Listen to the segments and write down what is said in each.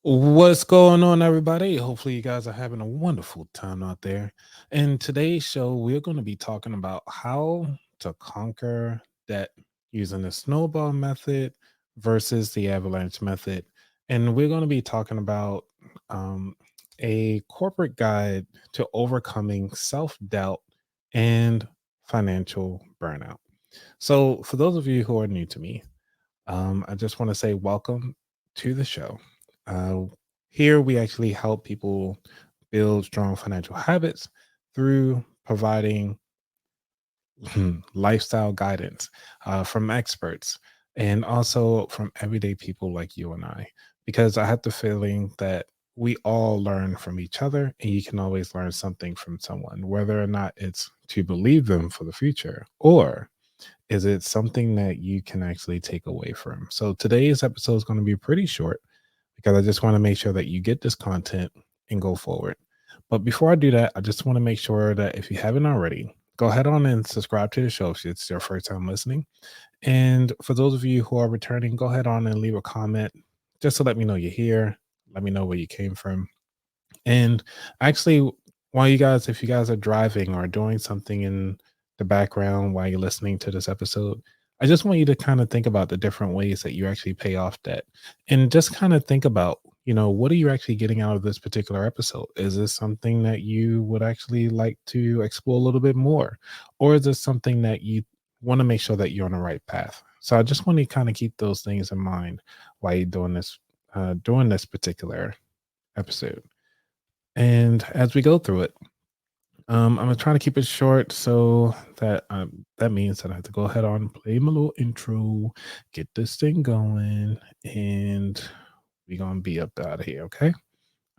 What's going on, everybody? Hopefully, you guys are having a wonderful time out there. In today's show, we're going to be talking about how to conquer debt using the snowball method versus the avalanche method. And we're going to be talking about um, a corporate guide to overcoming self doubt and financial burnout. So, for those of you who are new to me, I just want to say welcome to the show. Uh, Here, we actually help people build strong financial habits through providing lifestyle guidance from experts and also from everyday people like you and I. Because I have the feeling that we all learn from each other, and you can always learn something from someone, whether or not it's to believe them for the future or is it something that you can actually take away from? So today's episode is going to be pretty short because I just want to make sure that you get this content and go forward. But before I do that, I just want to make sure that if you haven't already, go ahead on and subscribe to the show if it's your first time listening. And for those of you who are returning, go ahead on and leave a comment just to let me know you're here. Let me know where you came from. And actually, while if you guys are driving or doing something in the background while you're listening to this episode, I just want you to kind of think about the different ways that you actually pay off debt and just kind of think about, what are you actually getting out of this particular episode? Is this something that you would actually like to explore a little bit more? Or is this something that you want to make sure that you're on the right path? So I just want to kind of keep those things in mind while you're doing this particular episode. And as we go through it, I'm gonna try to keep it short, so that means that I have to go ahead on and play my little intro, get this thing going, and we're gonna be up out of here. Okay.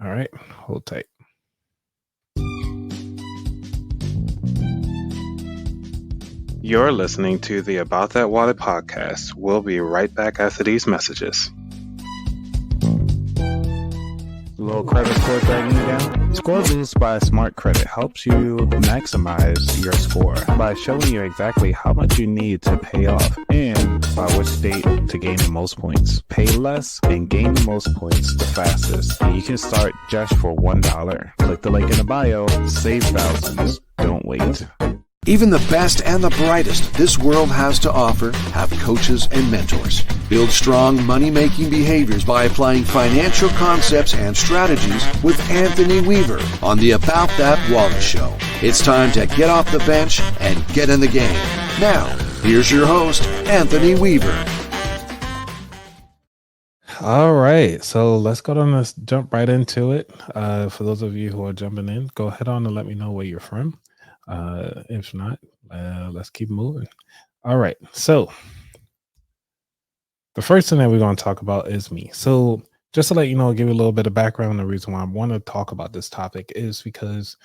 All right. Hold tight. You're listening to the About That Wallet podcast. We'll be right back after these messages. Low credit score dragging you down? Score Boost by Smart Credit helps you maximize your score by showing you exactly how much you need to pay off and by which date to gain the most points. Pay less and gain the most points the fastest. And you can start just for $1. Click the link in the bio, save thousands. Don't wait. Even the best and the brightest this world has to offer have coaches and mentors. Build strong money-making behaviors by applying financial concepts and strategies with Anthony Weaver on the About That Wallet Show. It's time to get off the bench and get in the game. Now, here's your host, Anthony Weaver. All right, so let's jump right into it. For those of you who are jumping in, go ahead on and let me know where you're from. If not, let's keep moving. All right, so the first thing that we're going to talk about is me. So just to let you know, give you a little bit of background, the reason why I want to talk about this topic is because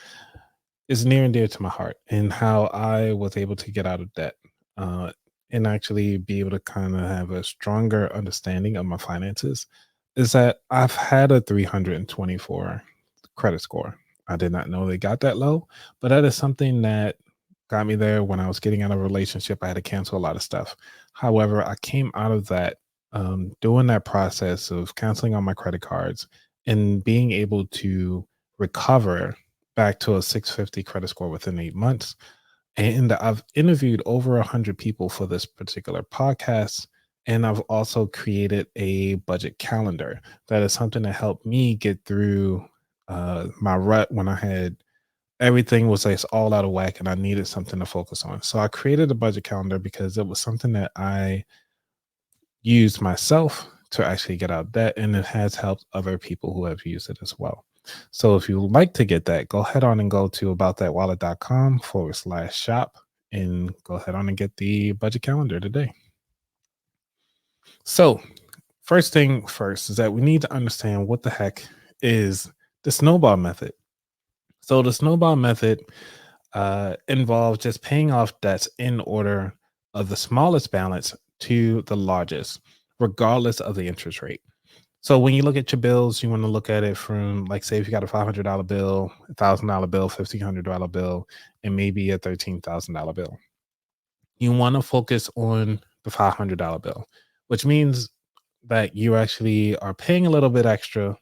it's near and dear to my heart and how I was able to get out of debt and actually be able to kind of have a stronger understanding of my finances is that I've had a 324 credit score. I did not know they got that low, but that is something that got me there when I was getting out of a relationship. I had to cancel a lot of stuff. However, I came out of that doing that process of canceling all my credit cards and being able to recover back to a 650 credit score within 8 months. And I've interviewed over 100 people for this particular podcast. And I've also created a budget calendar that is something that helped me get through my rut when I had everything was like all out of whack and I needed something to focus on. So I created a budget calendar because it was something that I used myself to actually get out of debt, and it has helped other people who have used it as well. So if you would like to get that, go ahead on and go to aboutthatwallet.com/shop and go ahead on and get the budget calendar today. So first thing first is that we need to understand what the heck is the snowball method. So the snowball method involves just paying off debts in order of the smallest balance to the largest, regardless of the interest rate. So when you look at your bills, you want to look at it from, like, say if you got a $500 bill, $1,000 bill, $1,500 bill, and maybe a $13,000 bill. You want to focus on the $500 bill, which means that you actually are paying a little bit extra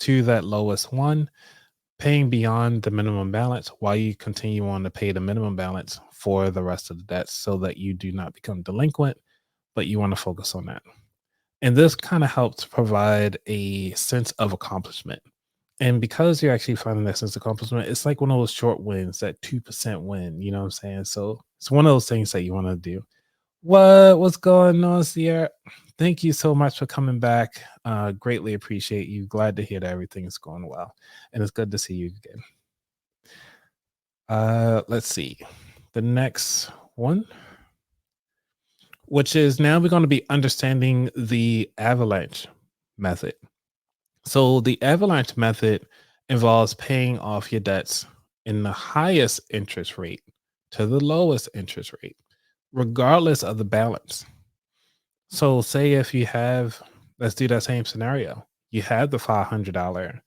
to that lowest one, paying beyond the minimum balance while you continue on to pay the minimum balance for the rest of the debts so that you do not become delinquent, but you want to focus on that. And this kind of helps provide a sense of accomplishment. And because you're actually finding that sense of accomplishment, it's like one of those short wins, that 2% win, you know what I'm saying? So it's one of those things that you want to do. What's going on, Sierra? Thank you so much for coming back. Greatly appreciate you. Glad to hear that everything is going well. And it's good to see you again. Let's see. The next one, which is now we're going to be understanding the avalanche method. So the avalanche method involves paying off your debts in the highest interest rate to the lowest interest rate, regardless of the balance. So, say if you have, let's do that same scenario. You have the $500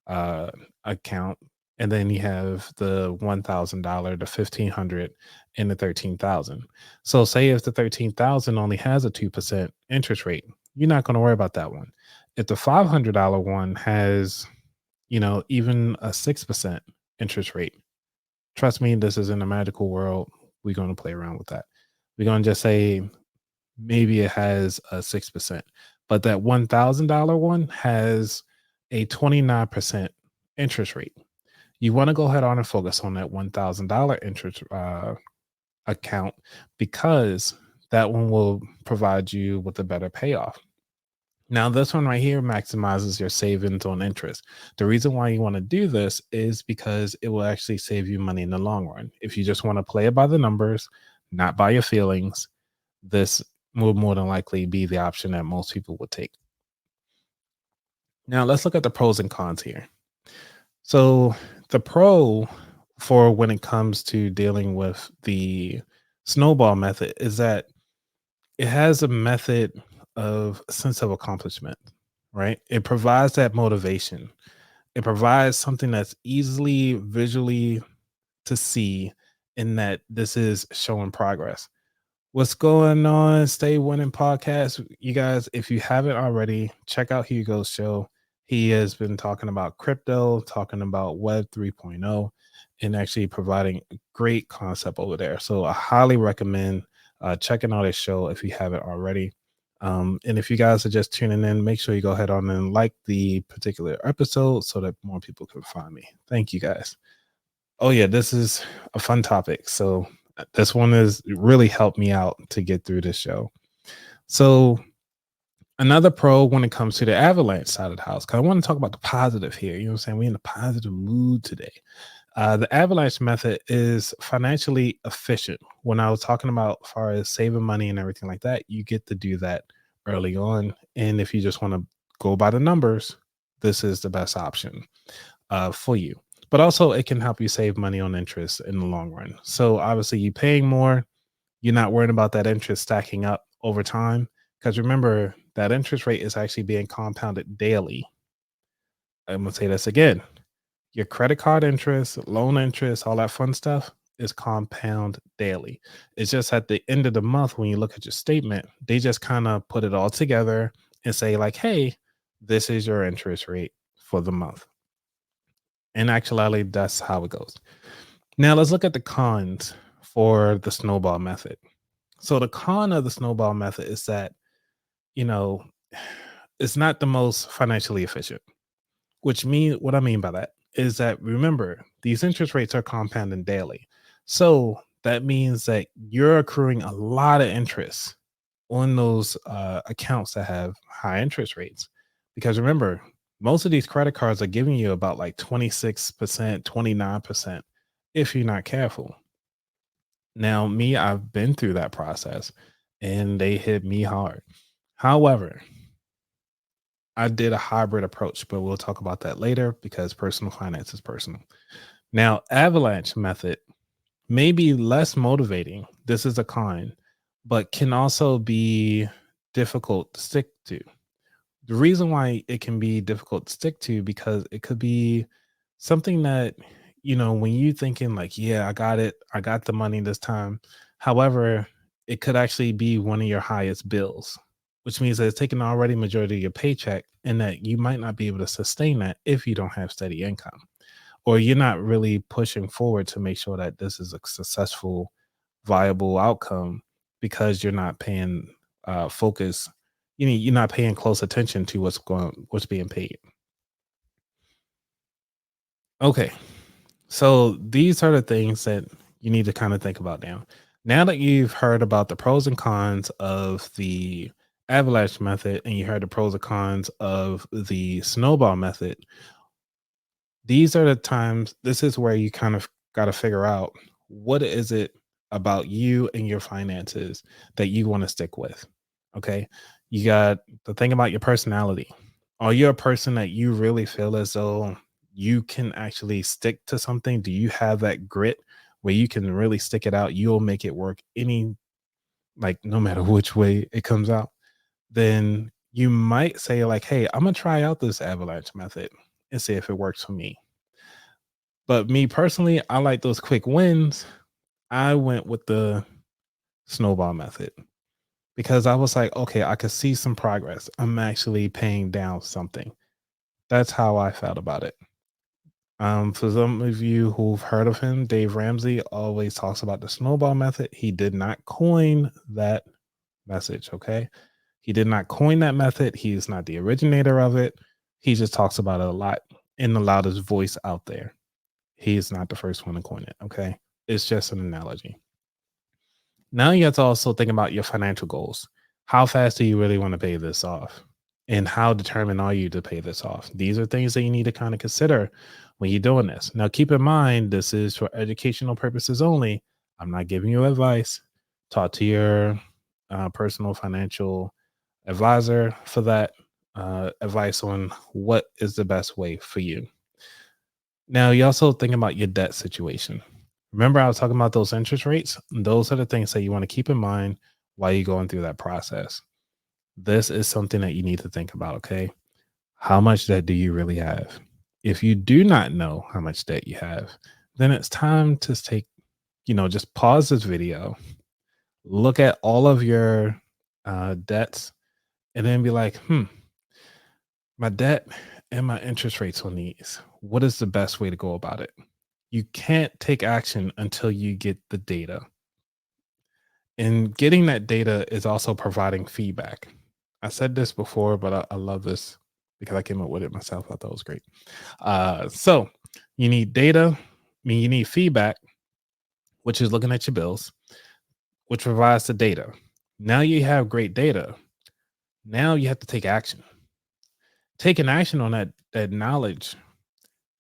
uh, account, and then you have the $1,000, the 1,500, and the 13,000. So, say if the 13,000 only has a 2% interest rate, you're not going to worry about that one. If the $500 one has, even a 6% interest rate, trust me, this is in a magical world. We're going to play around with that. We're going to just say maybe it has a 6%, but that $1,000 one has a 29% interest rate. You want to go ahead on and focus on that $1,000 interest account because that one will provide you with a better payoff. Now, this one right here maximizes your savings on interest. The reason why you want to do this is because it will actually save you money in the long run. If you just want to play it by the numbers, not by your feelings, this will more than likely be the option that most people would take. Now, let's look at the pros and cons here. So, the pro for when it comes to dealing with the snowball method is that it has a method of sense of accomplishment, right? It provides that motivation. It provides something that's easily visually to see in that this is showing progress. What's going on? Stay Winning Podcast. You guys, if you haven't already, check out Hugo's show. He has been talking about crypto, talking about Web 3.0, and actually providing a great concept over there. So I highly recommend checking out his show if you haven't already. And if you guys are just tuning in, make sure you go ahead on and like the particular episode so that more people can find me. Thank you guys. Oh, yeah, this is a fun topic. So this one has really helped me out to get through this show. So another pro when it comes to the avalanche side of the house, because I want to talk about the positive here. You know what I'm saying? We're in a positive mood today. The avalanche method is financially efficient. When I was talking about as far as saving money and everything like that, you get to do that early on. And if you just want to go by the numbers, this is the best option for you. But also it can help you save money on interest in the long run. So obviously you paying more, you're not worrying about that interest stacking up over time. Because remember, that interest rate is actually being compounded daily. I'm going to say this again. Your credit card interest, loan interest, all that fun stuff is compound daily. It's just at the end of the month when you look at your statement, they just kind of put it all together and say like, hey, this is your interest rate for the month. In actuality, that's how it goes. Now let's look at the cons for the snowball method. So the con of the snowball method is that, it's not the most financially efficient, which means what I mean by that is that remember, these interest rates are compounding daily. So that means that you're accruing a lot of interest on those accounts that have high interest rates. Because remember, most of these credit cards are giving you about like 26%, 29% if you're not careful. Now, me, I've been through that process and they hit me hard. However, I did a hybrid approach, but we'll talk about that later because personal finance is personal. Now, avalanche method may be less motivating. This is a con, but can also be difficult to stick to. The reason why it can be difficult to stick to because it could be something that, when you thinking like, yeah, I got it, I got the money this time. However, it could actually be one of your highest bills, which means that it's taking already majority of your paycheck and that you might not be able to sustain that if you don't have steady income, or you're not really pushing forward to make sure that this is a successful, viable outcome because you're not paying focus. You're not paying close attention to what's being paid. Okay, so these are the things that you need to kind of think about now. Now that you've heard about the pros and cons of the Avalanche method and you heard the pros and cons of the Snowball method, these are the times, this is where you kind of got to figure out what is it about you and your finances that you want to stick with. Okay. You got to think about your personality. Are you a person that you really feel as though you can actually stick to something? Do you have that grit where you can really stick it out? You'll make it work like no matter which way it comes out. Then you might say, like, hey, I'm going to try out this Avalanche method and see if it works for me. But me personally, I like those quick wins. I went with the Snowball method because I was like, okay, I could see some progress. I'm actually paying down something. That's how I felt about it. For some of you who've heard of him, Dave Ramsey always talks about the Snowball method. He did not coin that message. Okay. He did not coin that method. He is not the originator of it. He just talks about it a lot in the loudest voice out there. He is not the first one to coin it. Okay. It's just an analogy. Now you have to also think about your financial goals. How fast do you really want to pay this off? And how determined are you to pay this off? These are things that you need to kind of consider when you're doing this. Now, keep in mind, this is for educational purposes only. I'm not giving you advice. Talk to your personal financial advisor for that advice on what is the best way for you. Now, you also think about your debt situation. Remember, I was talking about those interest rates? Those are the things that you want to keep in mind while you're going through that process. This is something that you need to think about, okay? How much debt do you really have? If you do not know how much debt you have, then it's time to take, just pause this video, look at all of your debts, and then be like, my debt and my interest rates on these. What is the best way to go about it? You can't take action until you get the data. And getting that data is also providing feedback. I said this before, but I love this because I came up with it myself. I thought it was great. So you need data, you need feedback, which is looking at your bills, which provides the data. Now you have great data. Now you have to take action. Taking action on that knowledge,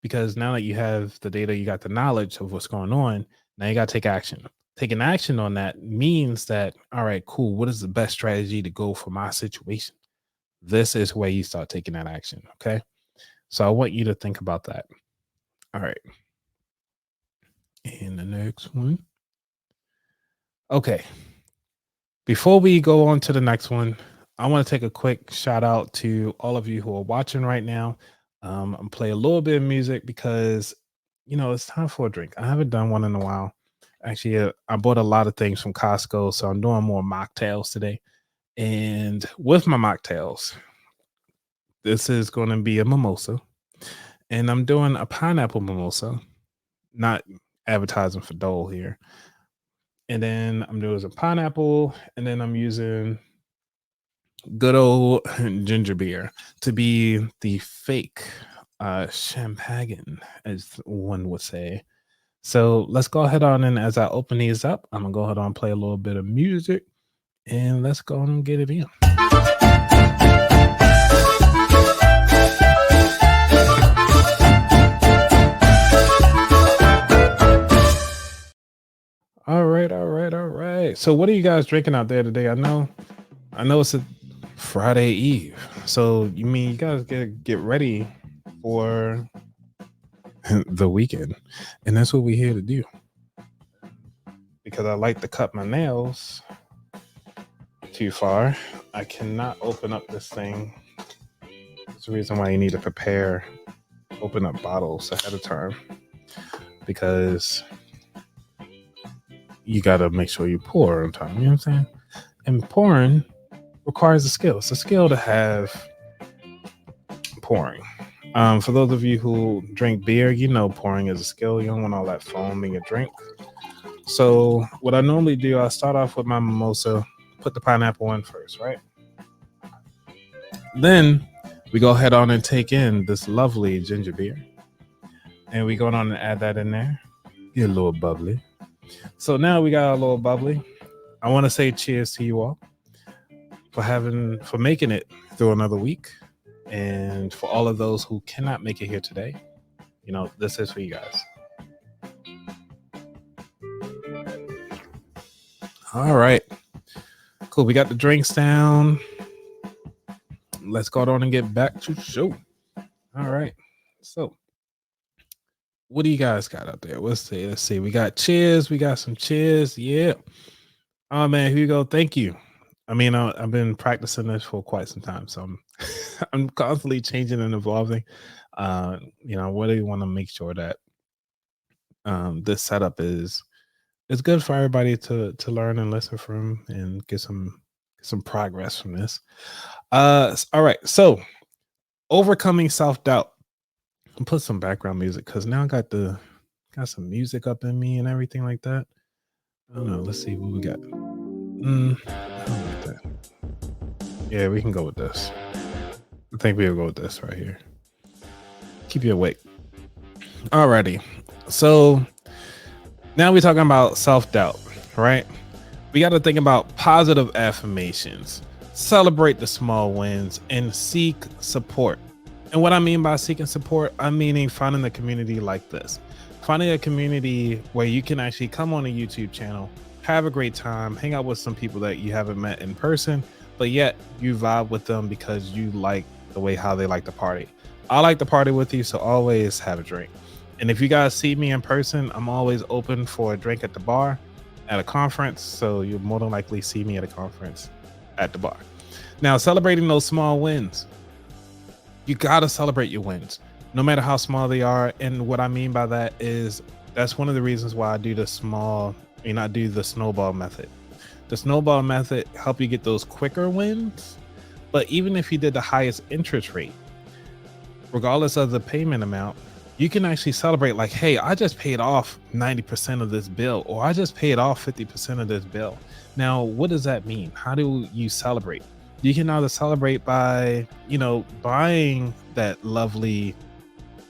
because now that you have the data, you got the knowledge of what's going on. Now you got to take action. Taking action on that means that, all right, cool. What is the best strategy to go for my situation? This is where you start taking that action. Okay. So I want you to think about that. All right. And the next one. Okay. Before we go on to the next one, I want to take a quick shout out to all of you who are watching right now. I'm play a little bit of music because, it's time for a drink. I haven't done one in a while. Actually, I bought a lot of things from Costco, so I'm doing more mocktails today. And with my mocktails, this is going to be a mimosa. And I'm doing a pineapple mimosa, not advertising for Dole here. And then I'm doing some pineapple, and then I'm using good old ginger beer to be the fake champagne, as one would say. So let's go ahead on, and as I open these up, I'm gonna go ahead and play a little bit of music, and let's go on and get it in. All right. So what are you guys drinking out there today? I know it's a Friday Eve. So you guys get ready for the weekend. And that's what we're here to do. Because I like to cut my nails too far, I cannot open up this thing. That's the reason why you need to open up bottles ahead of time. Because you got to make sure you pour on time. You know what I'm saying? And pouring requires a skill. It's a skill to have pouring. For those of you who drink beer, you know pouring is a skill. You don't want all that foam in your drink. So what I normally do, I start off with my mimosa, put the pineapple in first, right? Then we go ahead on and take in this lovely ginger beer. And we go on and add that in there. Get a little bubbly. So now we got a little bubbly. I want to say cheers to you all for making it through another week. And for all of those who cannot make it here today, this is for you guys. All right. Cool. We got the drinks down. Let's go on and get back to the show. All right. So what do you guys got up there? Let's see. We got cheers. We got some cheers. Yeah. Oh man, here you go. Thank you. I mean, I've been practicing this for quite some time, so I'm constantly changing and evolving. I really want to make sure that this setup is good for everybody to learn and listen from and get some progress from this. All right. So overcoming self-doubt. I'll put some background music because now I got some music up in me and everything like that. I don't know. Let's see what we got. I don't like that. Yeah, we can go with this. I think we'll go with this right here. Keep you awake. Alrighty. So now we're talking about self-doubt, right? We got to think about positive affirmations, celebrate the small wins, and seek support. And what I mean by seeking support, I'm meaning finding a community like this. Finding a community where you can actually come on a YouTube channel, have a great time, hang out with some people that you haven't met in person, but yet you vibe with them because you like the way how they like to party. I like to party with you, so always have a drink. And if you guys see me in person, I'm always open for a drink at the bar, at a conference, so you'll more than likely see me at a conference at the bar. Now, celebrating those small wins. You got to celebrate your wins, no matter how small they are. And what I mean by that is that's one of the reasons why I do the snowball method. The snowball method help you get those quicker wins. But even if you did the highest interest rate, regardless of the payment amount, you can actually celebrate like, hey, I just paid off 90% of this bill, or I just paid off 50% of this bill. Now, what does that mean? How do you celebrate? You can either celebrate by, buying that lovely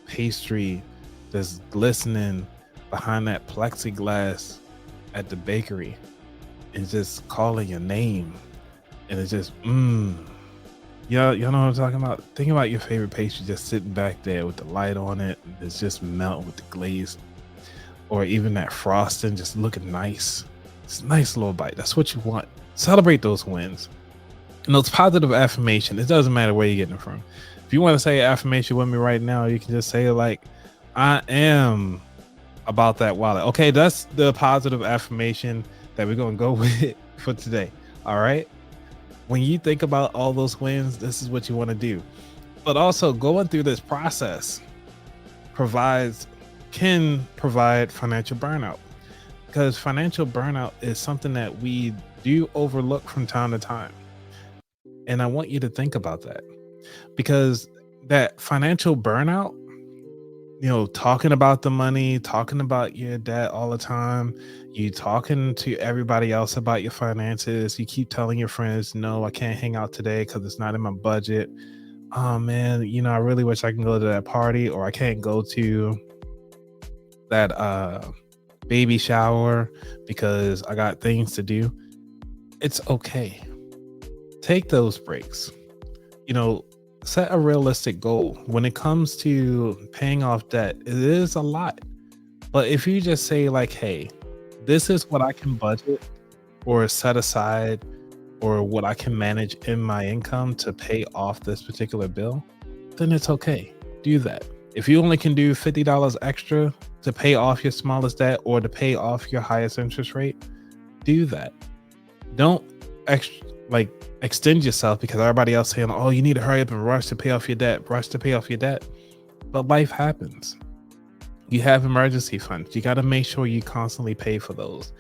pastry that's glistening behind that plexiglass at the bakery and just calling your name. And it's just, you know what I'm talking about? Think about your favorite pastry just sitting back there with the light on it. It's just melting with the glaze. Or even that frosting just looking nice. It's a nice little bite. That's what you want. Celebrate those wins. And those positive affirmations, it doesn't matter where you're getting it from. If you want to say affirmation with me right now, you can just say like, I am about that wallet. Okay, that's the positive affirmation that we're going to go with for today. All right. When you think about all those wins, this is what you want to do. But also going through this process can provide financial burnout, because financial burnout is something that we do overlook from time to time. And I want you to think about that, because that financial burnout, talking about the money, talking about your debt all the time, you talking to everybody else about your finances, you keep telling your friends, no, I can't hang out today because it's not in my budget. Oh man, I really wish I can go to that party, or I can't go to that baby shower because I got things to do. It's okay. Take those breaks. Set a realistic goal. When it comes to paying off debt, it is a lot. But if you just say like, hey, this is what I can budget or set aside, or what I can manage in my income to pay off this particular bill, then it's okay. Do that. If you only can do $50 extra to pay off your smallest debt or to pay off your highest interest rate, do that. Don't extend yourself because everybody else saying, oh, you need to hurry up and rush to pay off your debt. But life happens. You have emergency funds. You got to make sure you constantly pay for those.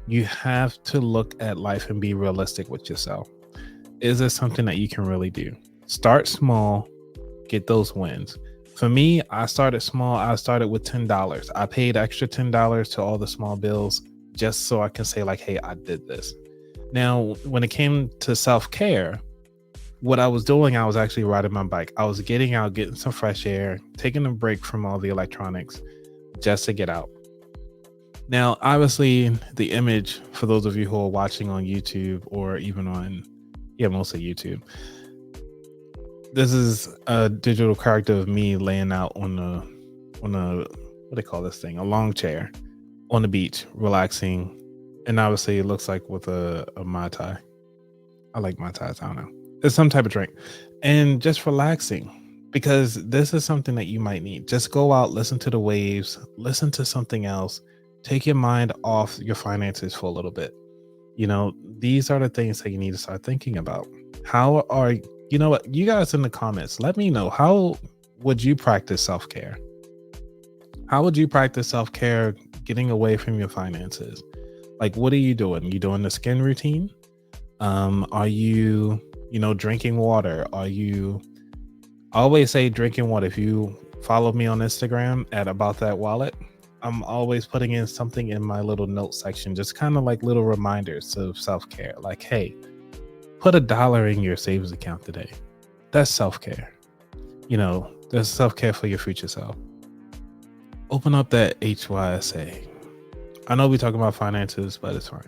You have to look at life and be realistic with yourself. is this something that you can really do? Start small, get those wins. For me, I started small. I started with $10. I paid extra $10 to all the small bills just so I can say, like, hey, I did this. Now, when it came to self-care, what I was doing, I was actually riding my bike. I was getting out, getting some fresh air, taking a break from all the electronics just to get out. Now, obviously, the image, for those of you who are watching on YouTube or even on, mostly YouTube, this is a digital character of me laying out on a what do they call this thing? A long chair on the beach, relaxing. And obviously it looks like with a Mai Tai. I like Mai Tais, I don't know. It's some type of drink. And just relaxing, because this is something that you might need. Just go out, listen to the waves, listen to something else, take your mind off your finances for a little bit. These are the things that you need to start thinking about. You know what? You guys in the comments, let me know, how would you practice self-care? How would you practice self-care getting away from your finances? Like, what are you doing? You doing the skin routine? Are you, drinking water? I always say drinking water. If you follow me on Instagram at About That Wallet, I'm always putting in something in my little note section, just kind of like little reminders of self-care. Like, hey, put $1 in your savings account today. That's self-care. There's self-care for your future self. Open up that HYSA. I know we talk about finances, but it's fine.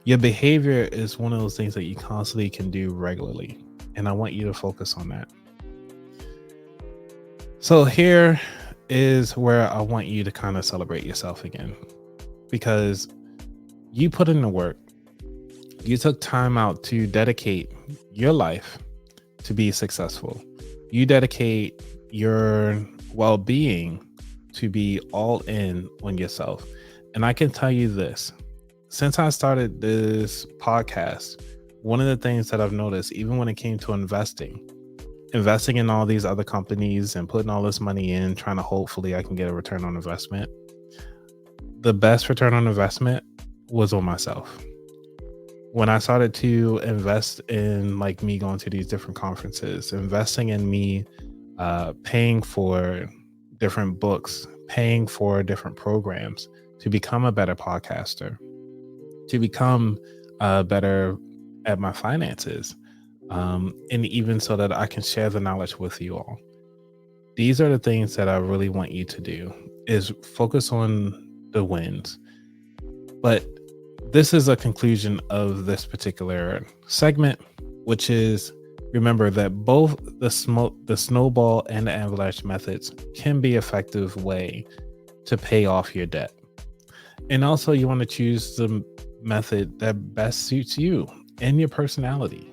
Your behavior is one of those things that you constantly can do regularly. And I want you to focus on that. So here is where I want you to kind of celebrate yourself again, because you put in the work. You took time out to dedicate your life to be successful. You dedicate your well-being to be all in on yourself. And I can tell you this, since I started this podcast, one of the things that I've noticed, even when it came to investing in all these other companies and putting all this money in, trying to hopefully I can get a return on investment, the best return on investment was on myself. When I started to invest in, like, me going to these different conferences, investing in me, paying for different books, paying for different programs to become a better podcaster, to become better at my finances, and even so that I can share the knowledge with you all. These are the things that I really want you to do, is focus on the wins. But this is a conclusion of this particular segment, which is, remember that both the Snowball and the Avalanche methods can be an effective way to pay off your debt. And also, you want to choose the method that best suits you and your personality.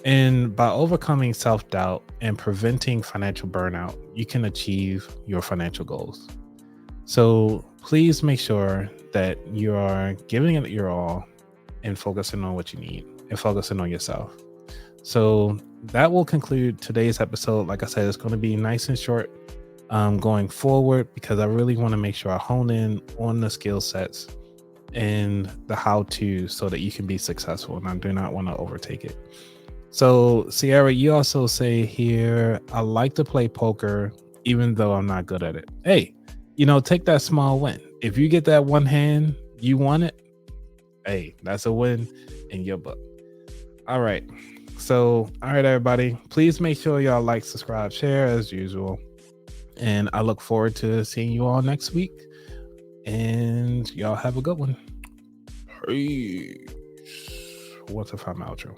And by overcoming self-doubt and preventing financial burnout, you can achieve your financial goals. So please make sure that you are giving it your all and focusing on what you need and focusing on yourself. So that will conclude today's episode. Like I said, it's going to be nice and short going forward, because I really want to make sure I hone in on the skill sets and the how-to so that you can be successful. And I do not want to overtake it. So Sierra, you also say here, I like to play poker even though I'm not good at it. Hey, take that small win. If you get that one hand, you won it. Hey, that's a win in your book. All right. So, all right, everybody, please make sure y'all like, subscribe, share as usual. And I look forward to seeing you all next week. And y'all have a good one. Peace. What's if I'm outro?